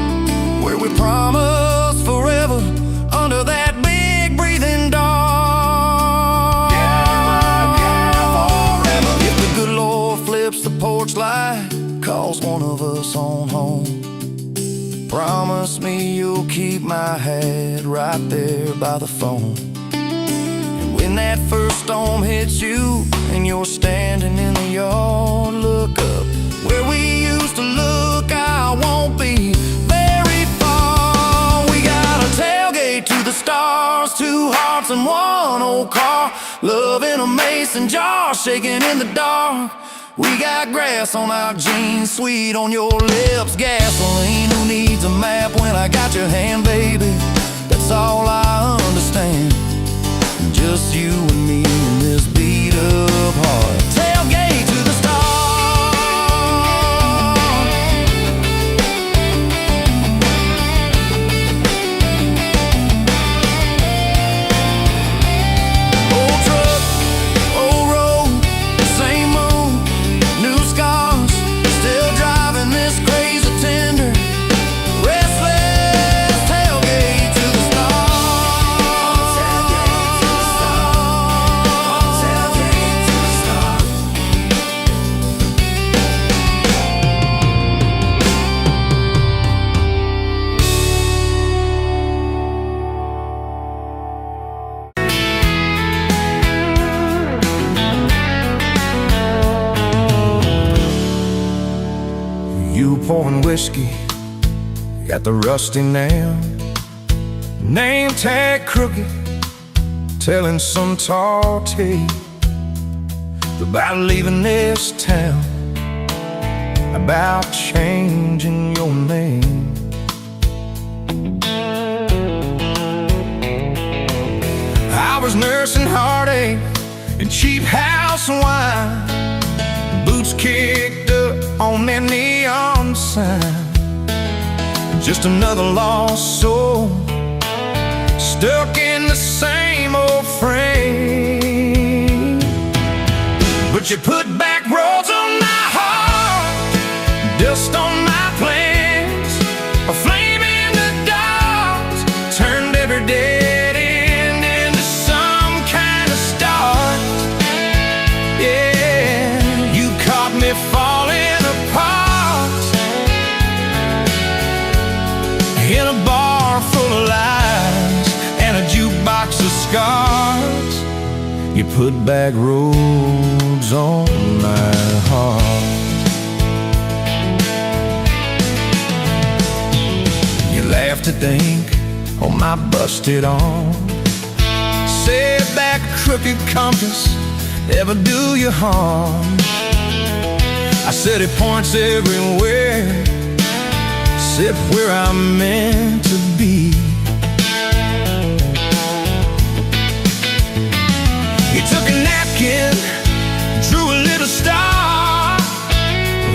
where we promised forever under that big breathing dog. Forever. If the good Lord flips the porch light, calls one of us on home, promise me you'll keep my hat right there by the phone. And when that first storm hits you and you're standing in the yard, look up where we used to look. I won't be very far. We got a tailgate to the stars, 2 hearts and 1 old car, love in a mason jar, shaking in the dark. We got grass on our jeans, sweet on your lips, gasoline. Who needs a map when I got your hand, baby? That's all I understand. Just you and me in this beat up heart. Tailgate to the stars. Old truck, old road, same moon, new scars, still driving this crazy tender, restless. Tailgate to the stars. Tailgate to the stars. You pouring whiskey, got the rusty nail, name tag crooked, telling some tall tale about leaving this town, about changing your name. I was nursing heartache and cheap house wine, boots kicked up on that neon sign. Just another lost soul, stuck in the same old frame. But you put back roads on my heart, dust on my plans, a flame in the dark, turned every dead end into some kind of start. Yeah, you caught me falling apart in a bar full of lies and a jukebox of scars. You put back roads on my heart. You laughed to think on my busted arm, said that crooked compass ever do you harm. I said it points everywhere except where I'm meant to be. You took a napkin, drew a little star,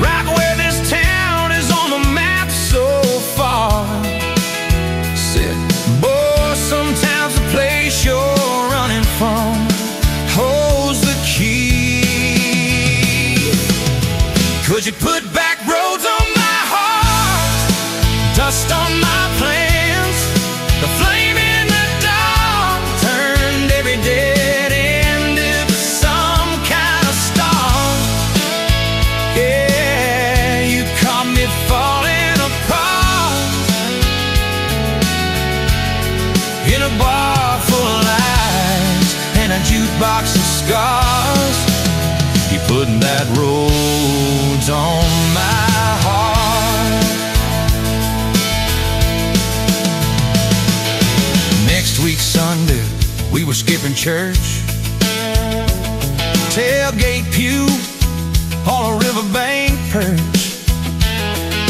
right where this town is on the map so far. Said, boy, sometimes the place you're running from holds the key. 'Cause you put back roads on my heart, dust on my plans, the flame in the dark, turned every dead end into some kind of star. Yeah, you caught me falling apart in a bar full of lies and a jukebox of scars. You put that roads on my heart. Next week Sunday, we were skipping church, tailgate pew on a riverbank perch,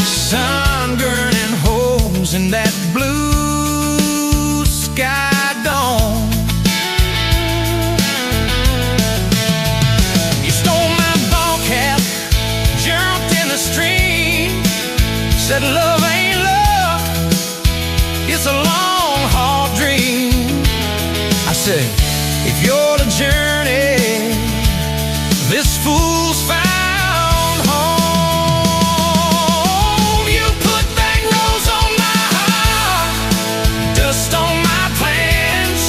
sun burning holes in that blue sky dome. You stole my ball cap, jumped in the stream, said love ain't luck, it's a long, hard dream. I said, if you're the journey this fool's found home, you put back rose on my heart, dust on my plans.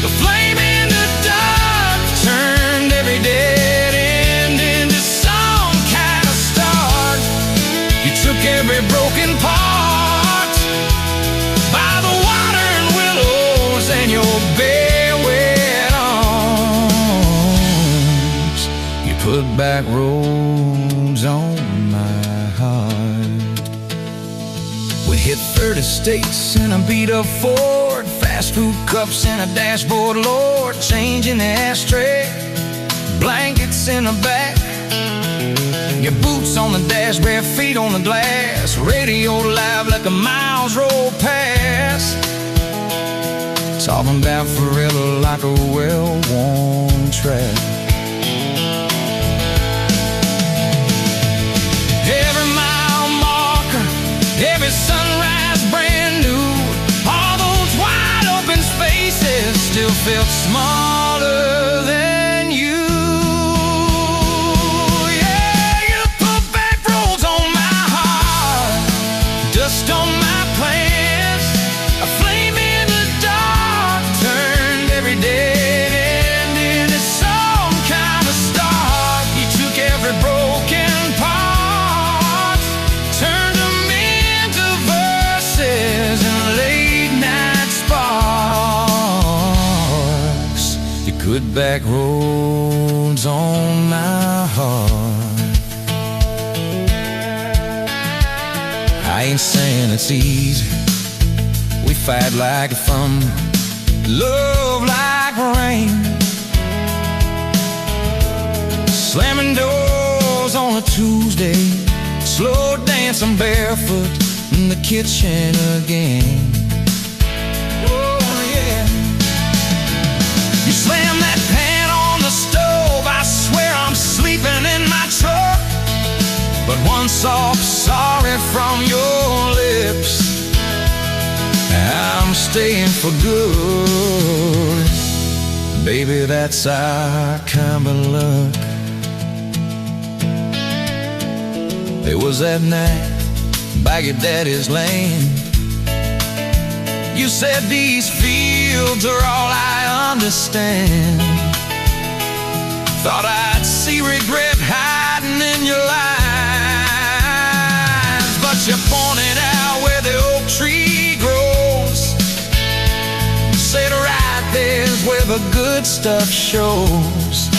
The flame in the dark turned every dead end into some kind of start. You took every broken part by the water and willows and your bare wet arms. You put back roads on my heart. We hit 30 states in a beat-up Ford, fast food cups in a dashboard, Lord, change in the ashtray, blankets in the back, your boots on the dash, bare feet on the glass, radio live like a miles roll past, talking about forever like a well-worn track. Every mile marker, every sunrise brand new, all those wide open spaces still felt smaller than you. Yeah, you put back roads on my heart, dust on my plans. A flame in the dark turned every dead end into some kind of start. You took every broken part, turned them into verses and late night sparks. You put back roads on my heart. I ain't saying it's easy. We fight like thunder, love like rain, slamming doors on a Tuesday, slow dancing barefoot in the kitchen again. Oh yeah. You slam that pan on the stove, I swear I'm sleeping in my truck. But one soft sorry from your lips, I'm staying for good. Baby, that's our kind of luck. It was that night by your daddy's land. You said these fields are all I understand. Thought I'd see regret hiding in your eyes, but you pointed out where the oak tree grows. Said right there's where the good stuff shows.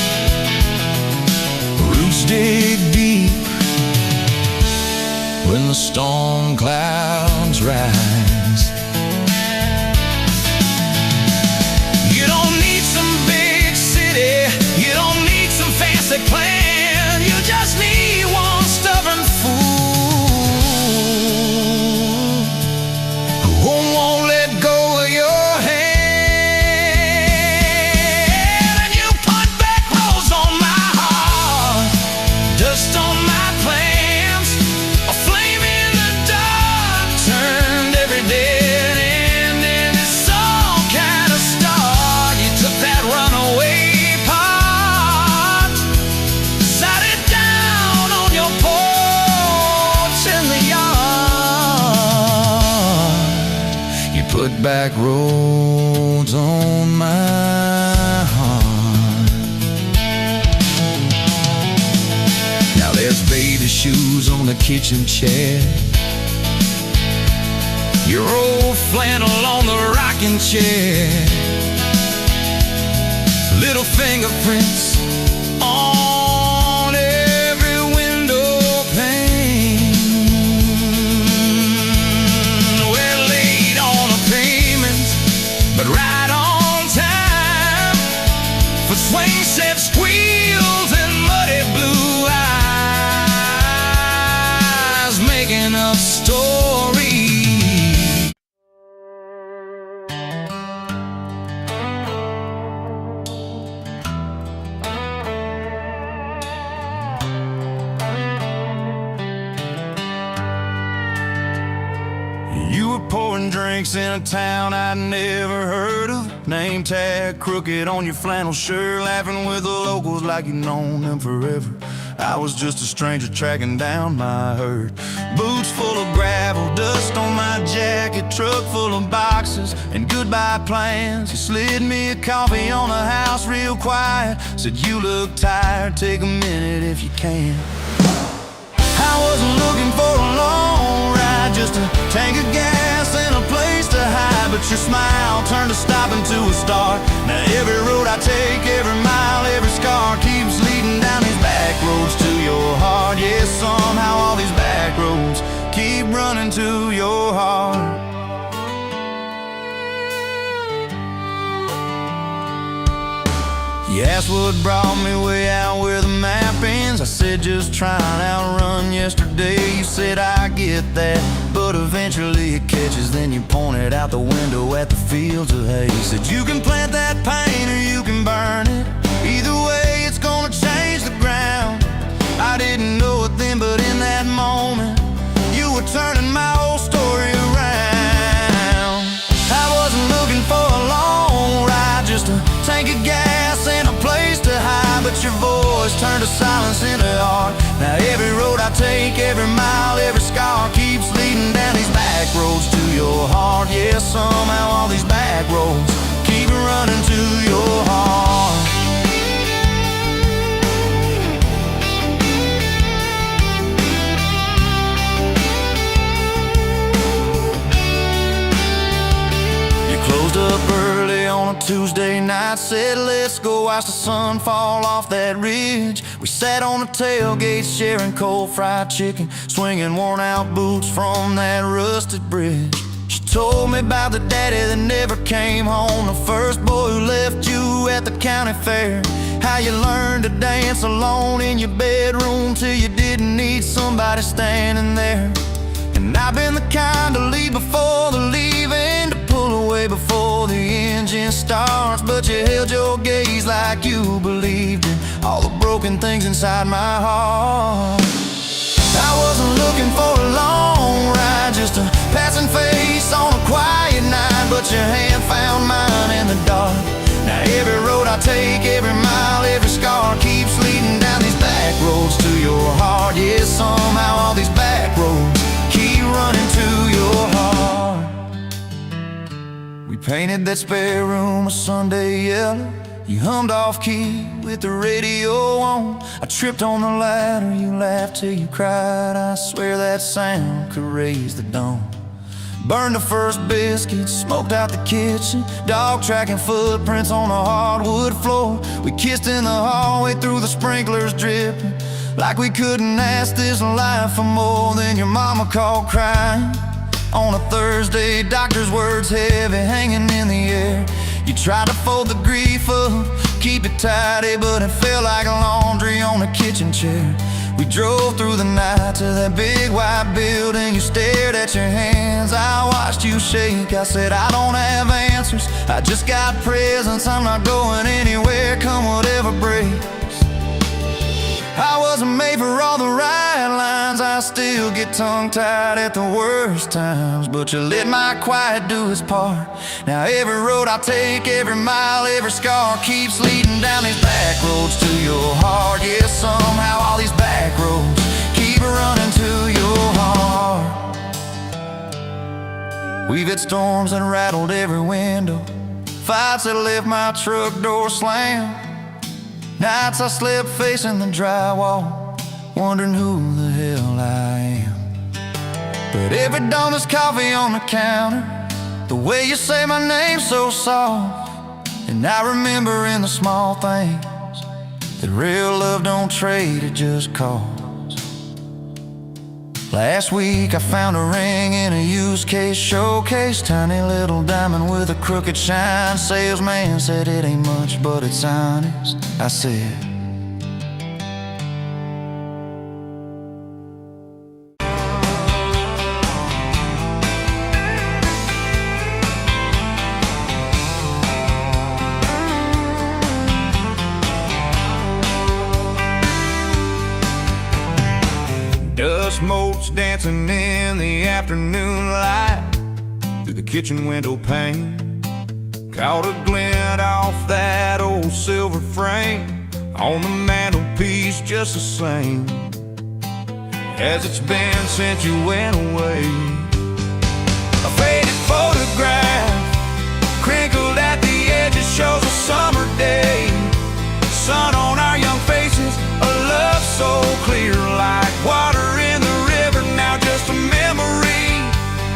Roots dig deep when the storm clouds rise. You don't need some big city, you don't need some fancy plan, you just need one stubborn fool who won't let go of your hand. And you put back roads on my heart, dust on my plans. A flame in the dark turned every dead end into some kind of start. You took that runaway part, sat it down on your porch in the yard. You put back roads on my heart. Now there's baby shoes on the kitchen chair, your old flannel on the rocking chair, little fingerprints on every window pane. We're late on a payment, but right on time for swing set squeals and muddy blue eyes, making up stories. You were pouring drinks in a town I'd never heard of. Name tag crooked on your flannel shirt, laughing with the locals like you'd known them forever. I was just a stranger tracking down my herd. Boots full of gravel, dust on my jacket, truck full of boxes and goodbye plans. You slid me a coffee on the house real quiet, said you look tired, take a minute if you can. I wasn't looking for a long ride, just a tank of gas and a place to hide. But your smile turned a stop into a start. Now every road I take, every mile, every scar keeps leading down these back roads to your heart. Yeah, somehow all these back roads keep running to your heart. You asked what brought me way out where the map ends. I said just trying to outrun yesterday. You said I get that, but eventually it catches. Then you pointed out the window at the fields of hay. You said you can plant that pain or you can burn it. Either way it's gonna change the ground. I didn't know it then, but in that moment you were turning my whole story around. I wasn't looking for a long ride, just a tank of gas and a place to hide. But your voice turned to silence into art. Now every road I take, every mile, every scar keeps leading down these back roads to your heart. Yeah, somehow all these back roads keep running to your heart. Closed up early on a Tuesday night, said let's go watch the sun fall off that ridge. We sat on the tailgate sharing cold fried chicken, swinging worn out boots from that rusted bridge. She told me about the daddy that never came home, the first boy who left you at the county fair. How you learned to dance alone in your bedroom till you didn't need somebody standing there. And I've been the kind to leave before the leaving, to pull away before the engine starts. But you held your gaze like you believed in all the broken things inside my heart. I wasn't looking for a long ride, just a passing face on a quiet night. But your hand found mine in the dark. Now every road I take, every mile, every scar keeps leading down these back roads to your heart. Yeah, somehow all these back roads keep running to your heart. We painted that spare room a Sunday yellow. You hummed off key with the radio on. I tripped on the ladder, you laughed till you cried. I swear that sound could raise the dawn. Burned the first biscuit, smoked out the kitchen, dog tracking footprints on the hardwood floor. We kissed in the hallway through the sprinklers dripping, like we couldn't ask this life for more. Then your mama called crying on a Thursday, doctor's words heavy hanging in the air. You tried to fold the grief up, keep it tidy, but it felt like laundry on a kitchen chair. We drove through the night to that big white building. You stared at your hands, I watched you shake. I said I don't have answers, I just got presents. I'm not going anywhere, come whatever breaks. I wasn't made for all the right lines, I still get tongue-tied at the worst times. But you let my quiet do its part. Now every road I take, every mile, every scar keeps leading down these back roads to your heart. Yeah, somehow all these back roads keep running to your heart. We've had storms that rattled every window, fights that left my truck door slammed. Nights I slept facing the drywall, wondering who the hell I am. But every dawn there's coffee on the counter, the way you say my name so soft. And I remember in the small things that real love don't trade, it just costs. Last week I found a ring in a used case showcase, tiny little diamond with a crooked shine. Salesman said it ain't much, but it's honest. I said, dust motes dancing in the afternoon light. the kitchen window pane. Caught a glint off that old silver frame on the mantelpiece, just the same as it's been since you went away. A faded photograph, crinkled at the edges, shows a summer day. Sun on our young faces, a love so clear like water in the river. Now just a memory,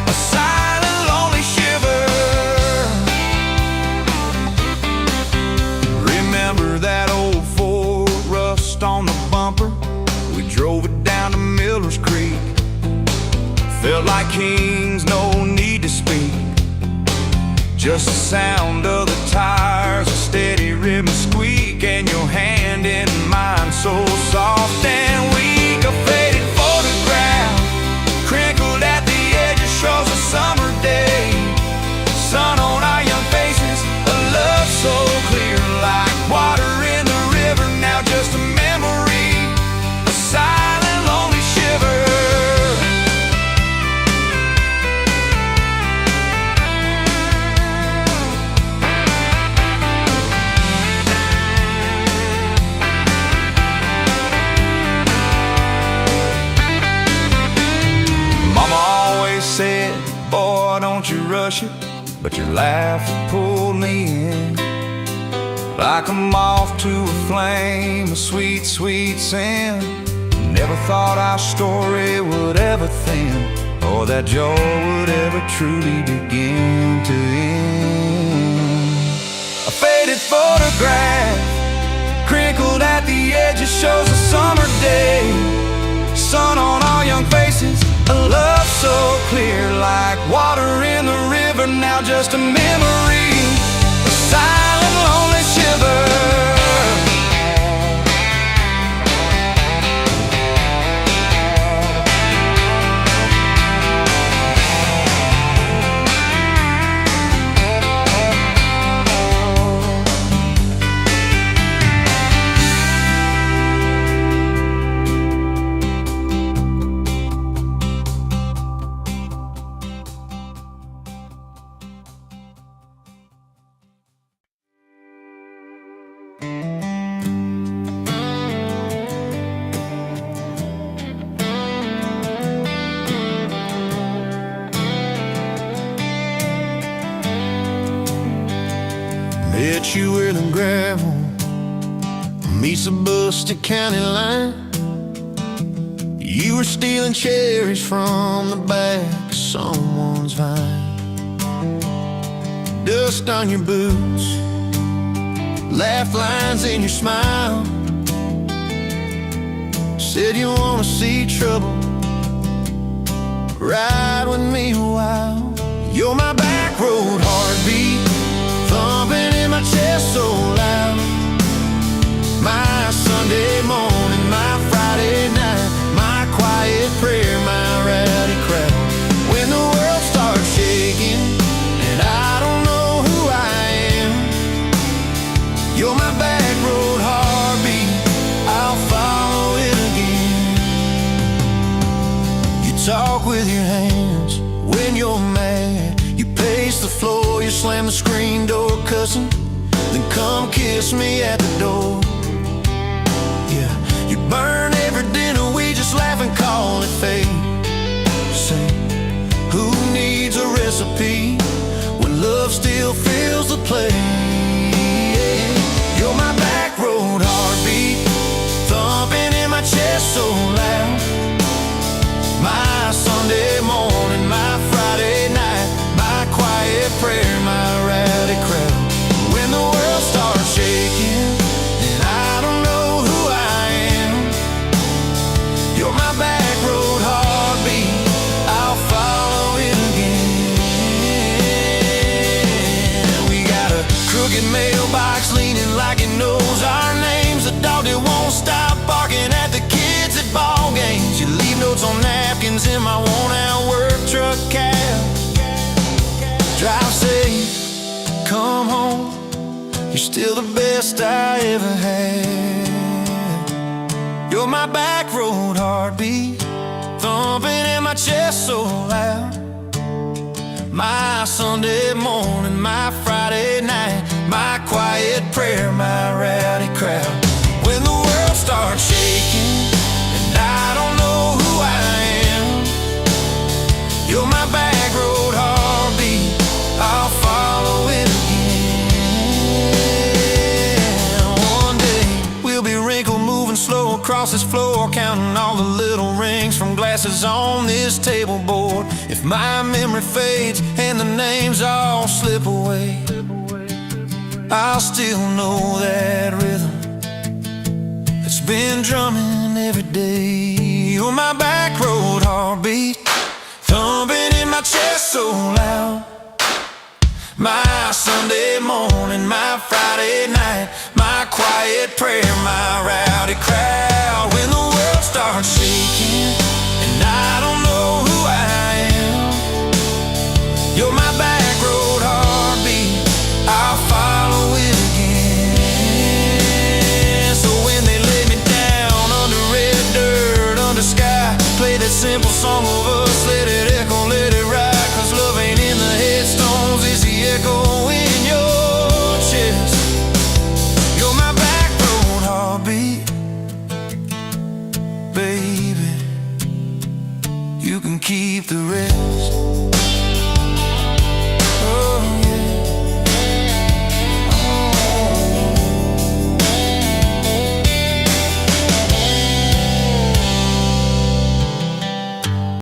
a silent, lonely shiver. Remember that old Ford, rust on the bumper? We drove it down to Miller's Creek. Felt like kings, no need to speak. Just the sound of the tires, a steady rhythm squeak, and your hand in mine so soft and weak. A faded photograph, crinkled at the edges, shows a summer day. Sun on our young faces, a love so clear like water in the river. Now just a memory, a silent, lonely shiver. Said, boy, don't you rush it, but your laugh pulled me in like a moth to a flame, a sweet, sweet sin. Never thought our story would ever thin, or that joy would ever truly begin to end. A faded photograph, crinkled at the edges, shows a summer day. Sun on our young faces, a love so clear like water in the river. Now just a memory, a silent, lonely shiver. Met you in the gravel, meets the Buster County line. You were stealing cherries from the back of someone's vine. Dust on your boots, laugh lines in your smile. Said you wanna see trouble, ride with me a while. You're my back road heartbeat, thumping in my chest so loud. My Sunday morning, my Friday night, my quiet prayer, my rowdy crowd. When the world starts shaking and I don't know who I am, you're my back road heartbeat, I'll follow it again. You talk with your hands when you're mad, you pace the floor, you slam the screen door cussing, then come kiss me at the door. Yeah, you burn every dinner, we just laugh and call it fate. Say, who needs a recipe when love still fills the plate? You're my back road heartbeat, thumping in my chest so loud. My Sunday morning, my Friday night, my quiet prayer, my rowdy crowd. When the world starts shaking and I don't know who I am, you're my back road heartbeat, I'll follow it again. We got a crooked mailbox leaning like it knows our names, a dog that won't stop barking at the kids at ball games. You leave notes on napkins in my worn-out work truck cab. Drive safe, come home, you're still the best I ever had. You're my back road heartbeat, thumping in my chest so loud. My Sunday morning, my Friday night, my quiet prayer, my rowdy crowd. When the world starts shaking and I don't know who I am, you're my back road heartbeat, I'll follow it again. One day we'll be wrinkled, moving slow across this floor, counting all the little rings from glasses on this table board. If my memory fades and the names all slip away, I'll still know that rhythm that's been drumming every day. You're my back road heartbeat, thumping in my chest so loud. My Sunday morning, my Friday night, my quiet prayer, my rowdy crowd. When the world starts shaking and I don't know who I am, you're my back road heartbeat, I'll follow it again. So when they lay me down under red dirt, under sky, play that simple song over